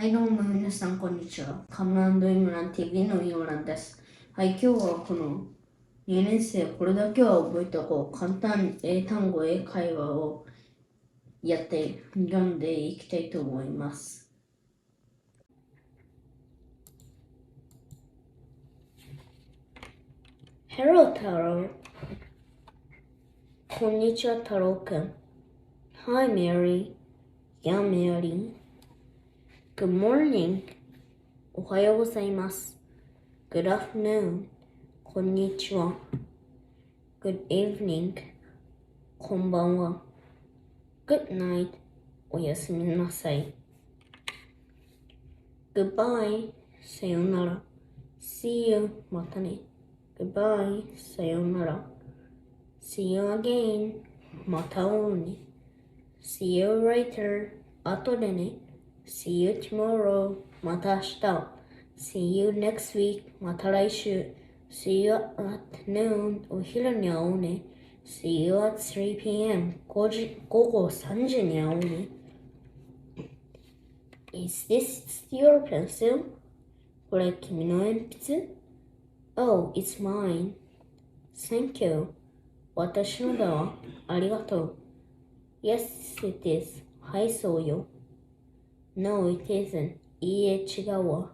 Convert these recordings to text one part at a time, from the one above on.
はい、どうも皆さん、こんにちは。カムラン&イムラン TV のイムランです。はい、今日はこの2年生、これだけは覚えておこう。簡単英単語、英会話を読んでいきたいと思います。Hello, 太郎。こんにちは、太郎くん。Hi, Mary. Yeah, Mary.Good morning. おはようございます。Good afternoon. こんにちは。Good evening. こんばんは。Good night. おやすみなさい。Goodbye. さよなら。See you. またね。Goodbye. さよなら。See you again. また会おうね。See you later. 後でね。See you tomorrow. また明日。See you next week. また来週。See you at noon. お昼に会おうね。See you at 3 p.m. 午後3時に会おうね。Is this your pencil? これ君の鉛筆？ Oh, it's mine. Thank you. 私のだわ。ありがとう。Yes, it is. はい、そうよ。No, it isn't. いいえ、違うわ。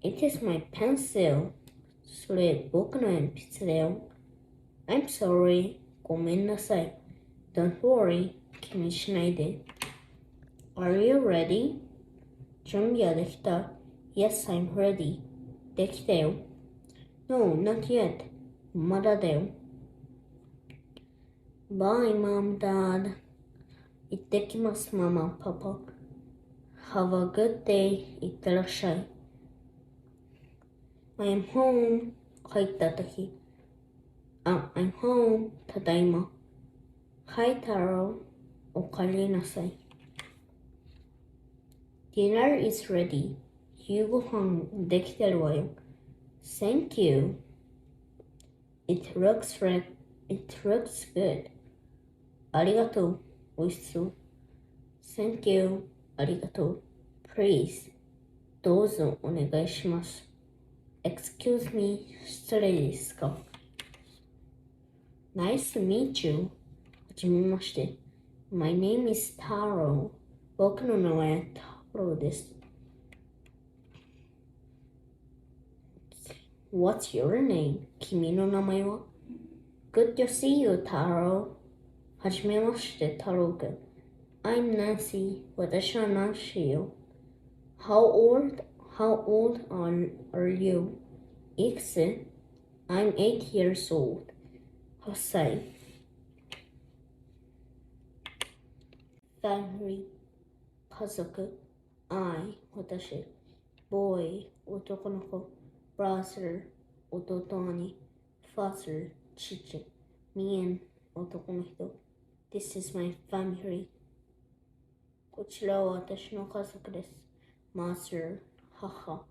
It is my pencil. それ、僕の鉛筆だよ。I'm sorry. ごめんなさい。Don't worry. 気にしないで。Are you ready? 準備はできた？ Yes, I'm ready. できたよ。No, not yet. まだだよ。Bye, Mom, Dad. 行ってきます、ママ、パパ。Have a good day. 行ってらっしゃい。I'm home. 帰ったとき。I'm home. ただいま。Hi, 太郎。おかえりなさい。Dinner is ready. 夕ごはんできてるわよ。Thank you. It looks good. ありがとう。おいしそう。Thank you. ありがとう。Please. どうぞお願いします。Excuse me. 失礼ですか？ Nice to meet you. はじめまして。My name is Taro. 僕の名前は太郎です。What's your name? 君の名前は？ Good to see you, Taro. はじめまして、太郎くん。I'm Nancy. 私はナンシーよ。How old are you? いくつ？ I'm 8 years old. 8歳。Family 家族。I 私。Boy 男の子。Brother 弟兄。Father 父。Me 男の人。This is my family. こちらは私の家族です。Mother 母。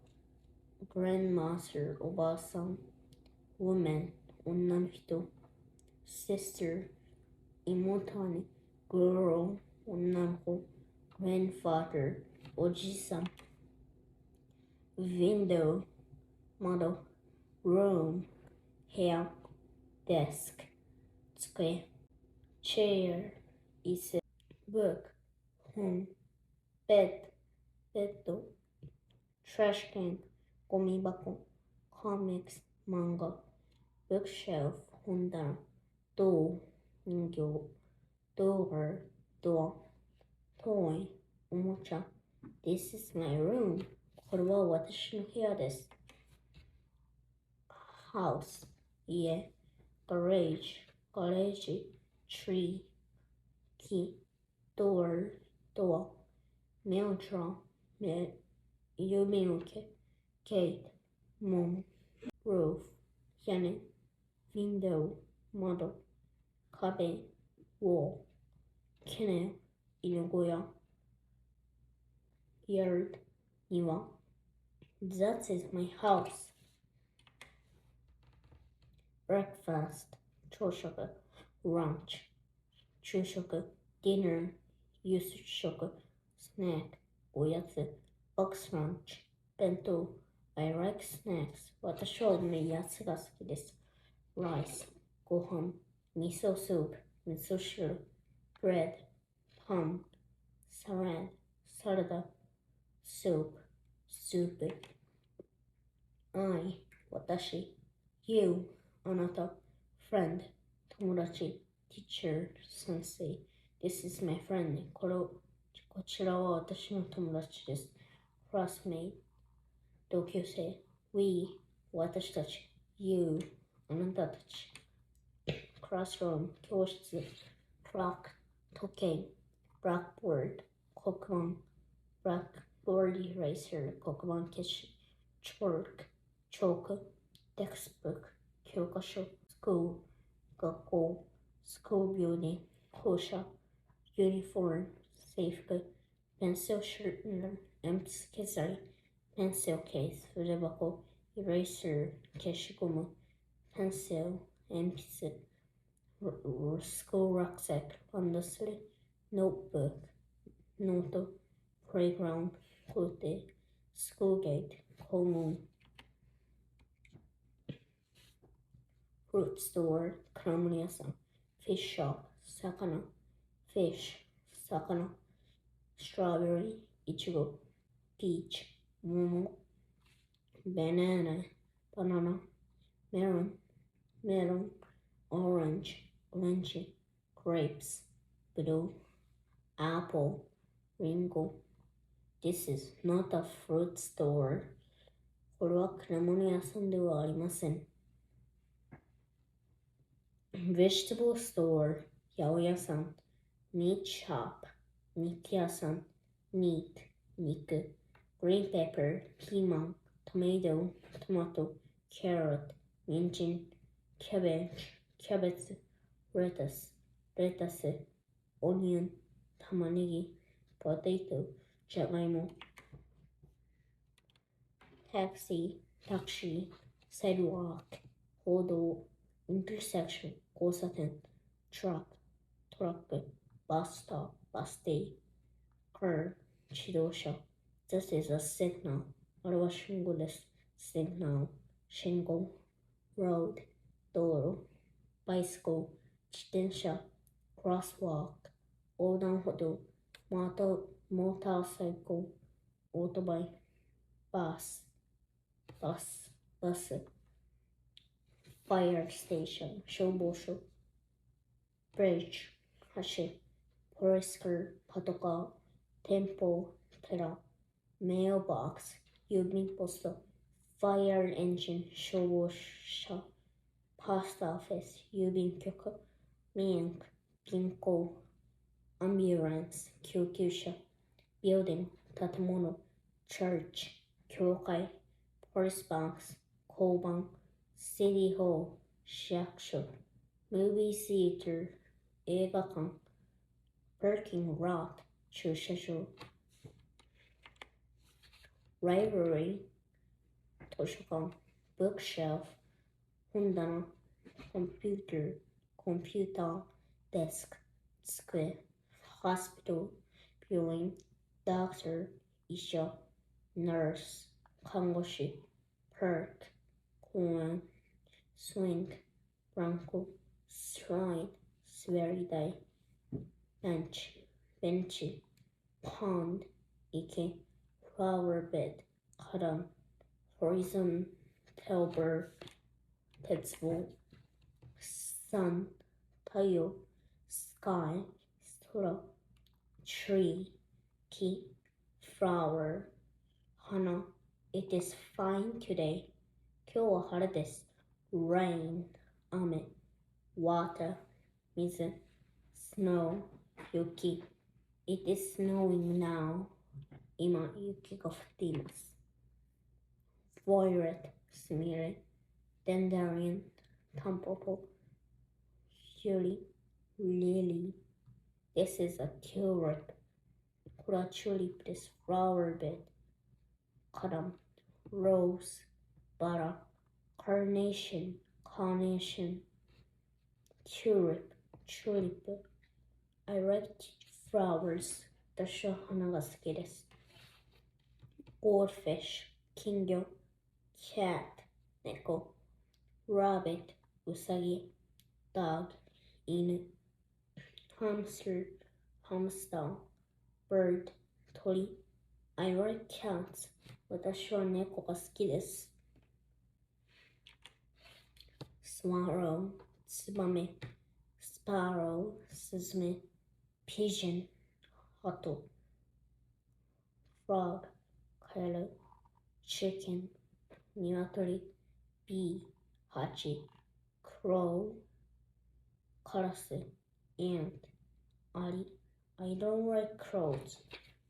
Grandmother おばあさん。Woman 女の人。Sister 妹姉。Girl 女の子。Grandfather おじいさん。Window 窓。Room 部屋。Desk 机。Chair 椅子。Book 本。Bed ベッド。Trash can ゴミ箱。Comics 漫画。Bookshelf 本棚。Doll 人形。Door ドア。Toy おもちゃ。This is my room. これは私の部屋です。House 家。Garage ガレージ。Tree 木。Door ドア。Mail drawer 郵便受け。Gate 門。Roof 屋根。Window 窓。壁。Wall Kennel 犬小屋。Yard 庭。That is my house. Breakfast 朝食。Lunch 昼食。Dinner 夕食。Snack おやつ。box lunch, 弁当 I like snacks. 私はおやつが好きです。rice ご飯、味噌スープ、味噌汁 bread パン、salad サラダ、soup スープ I 私 you あなた friend 友達 teacher 先生 This is my friend こちらは私の友達です。classmate 同級生 We 私たち You あなたたち classroom 教室 clock 時計 blackboard 黒板 blackboard eraser 黒板消し chalk チョーク textbook 教科書 school 学校 school building 校舎 uniform 制服 pencil sharpener 鉛筆削り pencil case 筆箱 eraser 消しゴム pencil 鉛筆 school rucksack ランドセル notebook ノート playground 校庭 school gate 校門fruit store 果物屋さん fish shop 魚 fish 魚 strawberry いちご peach 桃 banana バナナ melon メロン orange オレンジ grapes ぶどう apple リンゴ This is not a fruit store これは果物屋さんではありませんVegetable store 八百屋さん Meat shop 肉屋さん Meat 肉 Green pepper ピーマン Tomato トマト Carrot 人参 Cabbage キャベツ Lettuce レタス Onion 玉ねぎ Potato じゃがいも Taxi タクシー Sidewalk 歩道intersection 交差点 truck トラック bus stop バス停 car 自動車 This is a signal あれは信号です signal 信号 road 道路 bicycle 自転車 crosswalk 横断歩道モーターサイクルオートバイバス fire station 消防署 bridge 橋 police car パトカー店舗寺 mailbox 郵便ポスト fire engine 消防車 post office 郵便局 bank 銀行 ambulance 救急車 building 建物 church 教会 police box 交番 city hall 市役所 movie theater 映画館 parking lot 駐車場 library 図書館 bookshelf 本棚 computer コンピューター desk 机 hospital 病院 doctor 医者 nurse 看護師 park 公園 swing ブランコ slide 滑り台 bench ベンチ pond 池 flower bed 花壇 horizontal bar 鉄棒 sun 太陽 sky 空 tree 木 flower 花 It is fine today 今日は晴れです rain 雨 water 水 snow 雪 It is snowing now 今雪が降っています violet すみれ dandelion タンポポ lily This is a tulip これはチューリップです flower bed 花壇 rose バラ carnation tulip チューリップ I like flowers 私は花が好きです goldfish 金魚 cat 猫 rabbit うさぎ dog 犬 hamster ハムスター bird 鳥 I like cats 私は猫が好きです。swallow ツバメ sparrow スズメ pigeon 鳩 frog カエル chicken 鶏 bee ハチ crow カラス ant アリ I don't like crows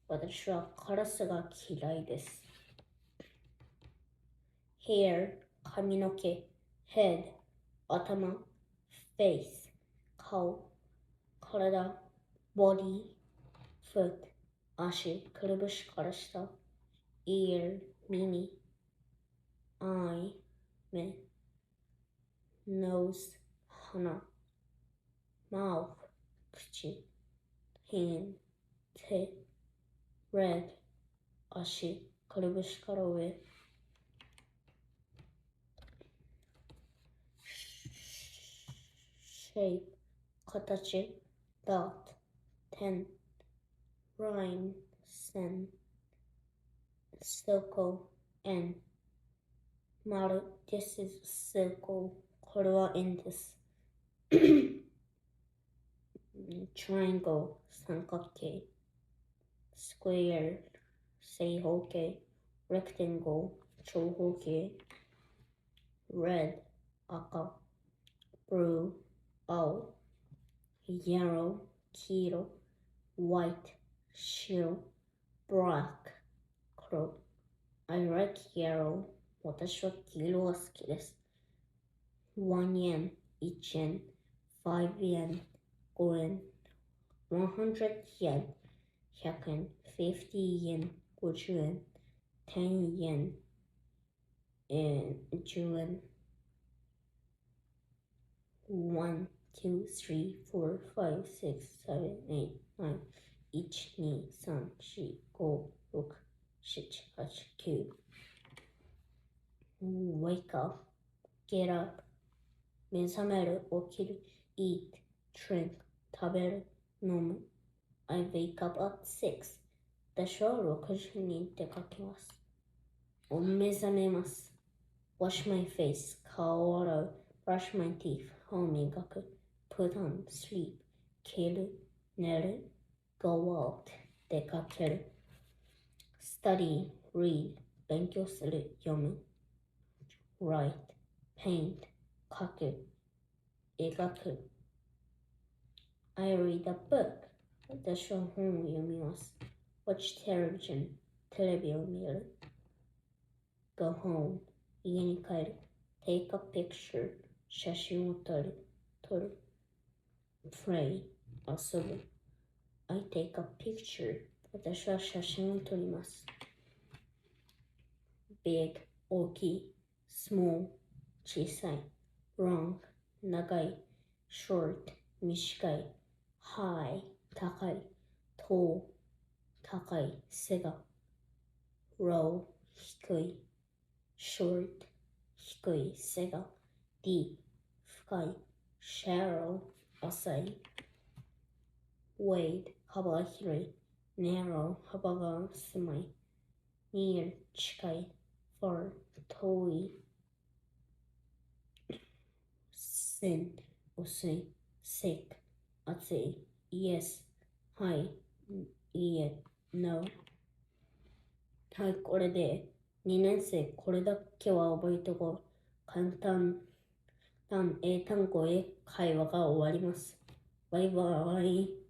私はカラスが嫌いです。hair 髪の毛 head 頭 face 顔体 body foot 足くるぶしから下 ear 耳 eye 目 nose 鼻 mouth 口 hand 手 leg 足くるぶしから上shape 形 dot 点 line 線 circle円丸 This is circle これは円ですtriangle 三角形 square 正方形 rectangle 長方形 red 赤 blue 青 yellow 黄色 white 白 black 黒 I like yellow 私は黄色が好きです。1 yen 1円5 yen 5円100 yen 100円50 yen 50円10 yen 10円1 2 3 4 5 6 7 8 9 1 2 3 4 5 6 7 8 9 Wake up get up 目覚める起きる eat drink 食べる飲む I wake up at 6私は6時に出かけます目覚めます wash my face 顔を洗う brush my teeth 歯を磨く put on sleep 着る寝る go out 出かける study read 勉強する読む write paint 描く描く I read a book 私は本を読みます watch television テレビを見る go home 家に帰る take a picture 写真を撮る play 遊ぶ I take a picture 私は写真を撮ります big 大きい small 小さい long 長い short 短い high 高い tall 高い背が low 低い short 低い背が deep 深い shallow 浅い wide 幅が広い narrow 幅が狭い near 近い far 遠い thin 薄い sick 暑い yes はいいいえ no はい、これで2年生これだけは覚えておこう。簡単英単語英会話が終わります。バイバイ。